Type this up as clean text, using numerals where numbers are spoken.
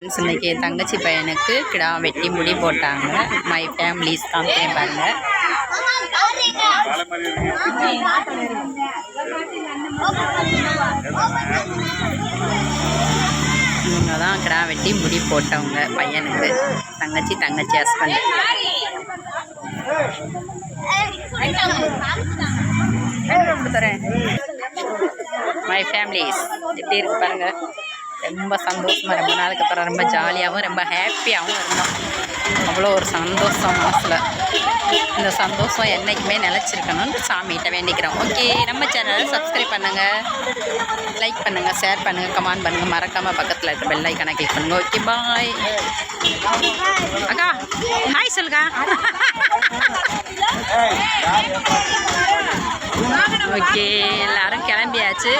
இன்னைக்கு என் தங்கச்சி பையனுக்கு கிடா வெட்டி முடி போட்டாங்க. மை ஃபேமிலிஸ் தான் பாருங்க. இவங்க தான் கிடா வெட்டி முடி போட்டவங்க பையனுக்கு. தங்கச்சி ஹஸ்பண்ட். தரேன் மை ஃபேமிலிஸ் எப்படி இருக்கு பாருங்க. ரொம்ப சந்தோஷமாக, ரொம்ப நாளுக்கு அப்புறம் ரொம்ப ஜாலியாகவும் ரொம்ப ஹாப்பியாகவும் இருந்தோம். அவ்வளோ ஒரு சந்தோஷம் மனசில். இந்த சந்தோஷம் என்றைக்குமே நிலச்சிருக்கணும்னு சாமிகிட்ட வேண்டிக்கிறோம். ஓகே, நம்ம சேனலை சப்ஸ்கிரைப் பண்ணுங்கள், லைக் பண்ணுங்கள், ஷேர் பண்ணுங்கள், கமெண்ட் பண்ணுங்கள். மறக்காமல் பக்கத்தில் இருக்க பெல் ஐக்கானை கிளிக் பண்ணுங்கள். ஓகே, பாய். அக்கா ஹாய் சொல்லுங்க. ஓகே, எல்லாரும் கிளம்பியாச்சு.